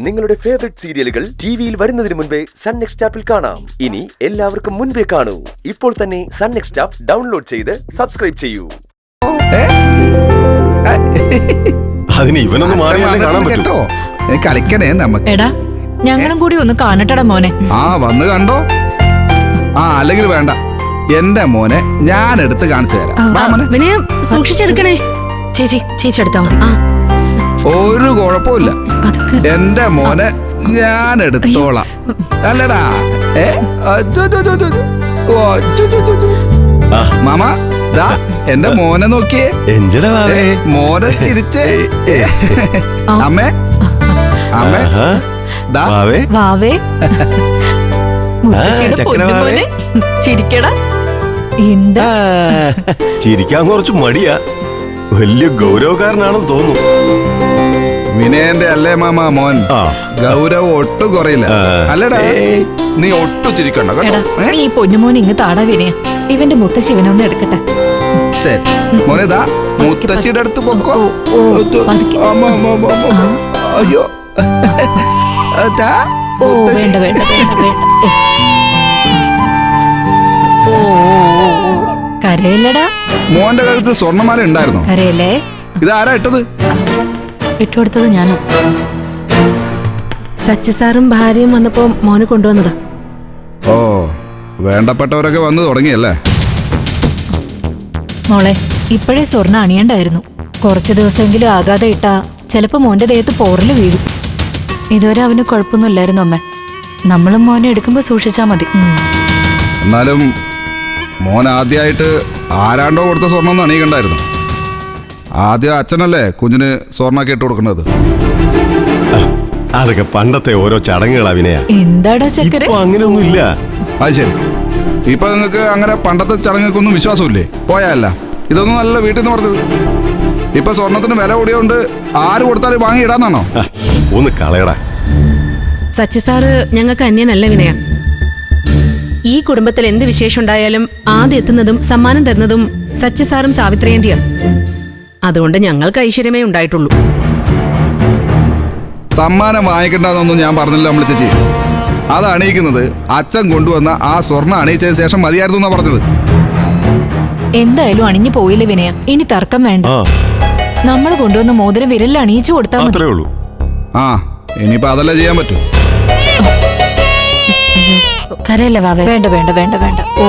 നിങ്ങളുടെ ഫേവറേറ്റ് സീരിയലുകൾ ടിവിയിൽ വരുന്നതിന് മുൻപേ സൺ നെക്സ്റ്റ് ആപ്പിൽ കാണാം. ഇനി എല്ലാവർക്കും മുൻപേ കാണൂ. ഇപ്പോൾ തന്നെ സൺ നെക്സ്റ്റ് ആപ്പ് ഡൗൺലോഡ് ചെയ്ത് സബ്സ്ക്രൈബ് ചെയ്യൂ. അതിന് ഇവനൊന്ന് മാറിയാലേ കാണാൻ പറ്റൂ. കളിക്കണേ നമുക്ക്. എടാ ഞങ്ങളും കൂടി ഒന്ന് കാണട്ടടാ മോനെ. ആ വന്ന് കണ്ടോ. അല്ലെങ്കിൽ വേണ്ട, എന്റെ മോനെ ഞാൻ എടുത്ത് കാണിച്ചു തരാം. വിനയം സൂക്ഷിച്ചെടുക്കണേ. ചേച്ചി എടുത്താ മതി. ഒരു കുഴപ്പമില്ല, എന്റെ മോനെ ഞാൻ എടുത്തോളാം. അല്ലടാ മാമ, ദാ എന്റെ മോനെ നോക്കിയേ. മോനെ ചിരിച്ചേ. അമ്മേ അമ്മേ ദാ വാവേ പൊന്നുമോനെ ചിരിക്കടാ. എന്താ ചിരിക്കാൻ കുറച്ച് മടിയാ, വലിയ ഗൗരവക്കാരനാണെന്ന് തോന്നുന്നു. വിനയന്റെ അല്ലേ മാമ മോൻ? ഗൗരവം ഒട്ടും കുറയില്ല. അല്ലടാ നീ ഒട്ടും ചിരിക്കണ്ട കേട്ടോ. നീ ഈ പൊന്നുമോൻ ഇങ്ങ് താടാ വിനയ. ഇവന്റെ മുത്തശ്ശി ഇവനൊന്ന് എടുക്കട്ടെ. ശരി മോനെ, ദാ മുത്തശ്ശിയുടെ അടുത്ത് പൊക്കോ. അയ്യോ വേണ്ട വേണ്ട വേണ്ട വേണ്ട. കരയില്ലടാ. മോന്റെ കഴുത്ത് സ്വർണ്ണമാല ഉണ്ടായിരുന്നു. കരയല്ലേ? ഇതാരാ ഇട്ടത്? ഇട്ടുകൊടുത്തത് ഞാനോ? സച്ചി സാറും ഭാര്യയും വന്നപ്പോ മോന് കൊണ്ടുവന്നതാ. ഓ, വേണ്ടപ്പെട്ടവരൊക്കെ വന്നു തുടങ്ങിയല്ലേ? മോളെ, ഇപ്പോഴേ സ്വർണ്ണ അണിയണ്ടായിരുന്നു. കുറച്ചു ദിവസമെങ്കിലും ആകാതെ ഇട്ടാ ചിലപ്പോ മോന്റെ ദേഹത്ത് പോറല് വീഴും. ഇതുവരെ അവന് കുഴപ്പമൊന്നുമില്ലായിരുന്നു അമ്മ. നമ്മളും മോനെ എടുക്കുമ്പോ സൂക്ഷിച്ചാ മതി. എന്നാലും മോൻ ആദ്യമായിട്ട് ആരാണ്ടോ കൊടുത്ത സ്വർണ്ണം അണിയിക്കണ്ടായിരുന്നു. ആദ്യം അച്ഛനല്ലേ കുഞ്ഞിന് സ്വർണ്ണൊക്കെ ഇട്ട് കൊടുക്കുന്നത്. അതൊക്കെ പണ്ടത്തെ ഓരോ ചടങ്ങുകളാ വിനയ. എന്താടാ ചക്കര? അങ്ങനെയൊന്നും ഇല്ല. അത് ശരി, ഇപ്പൊ നിങ്ങൾക്ക് അങ്ങനെ പണ്ടത്തെ ചടങ്ങൊക്കൊന്നും വിശ്വാസമില്ലേ? പോയല്ല, ഇതൊന്നും അല്ല വീട്ടിൽ നിന്ന് പറഞ്ഞത്. ഇപ്പൊ സ്വർണത്തിന് വില കൂടിയോണ്ട് ആര് കൊടുത്താലും വാങ്ങി ഇടാന്നാണോ? ഒന്ന് കളയടാ. സച്ചി സാറ് ഞങ്ങൾക്ക് അന്യനല്ല വിനയ. ഈ കുടുംബത്തിൽ എന്ത് വിശേഷം ഉണ്ടായാലും ആദ്യം എത്തുന്നതും സമ്മാനം തരുന്നതും സച്ചി സാറും സാവിത്രിയന്റെയാ. അതുകൊണ്ട് ഞങ്ങൾക്ക് ഐശ്വര്യമേ ഉണ്ടായിട്ടുള്ളൂ. സമ്മാനം വാങ്ങിക്കണ്ടെന്നൊന്നും ഞാൻ പറഞ്ഞില്ല നമ്മൾ ചേച്ചി. അത് അണിയിക്കുന്നത് അച്ഛൻ കൊണ്ടുവന്ന ആ സ്വർണ്ണം അണിയിച്ചതിന് ശേഷം മതിയായിരുന്നു എന്നാ പറഞ്ഞത്. എന്തായാലും അണിഞ്ഞു പോയില്ലേ വിനയ. ഇനി തർക്കം വേണ്ട. നമ്മൾ കൊണ്ടുവന്ന മോതിരം വിരലിൽ അണിയിച്ചു കൊടുത്താൽ മതി. ആ, ഇനിയിപ്പോ അതല്ലേ ചെയ്യാൻ പറ്റൂ. കരയല്ലേ വാവേ? വേണ്ട വേണ്ട വേണ്ട വേണ്ട. ഓ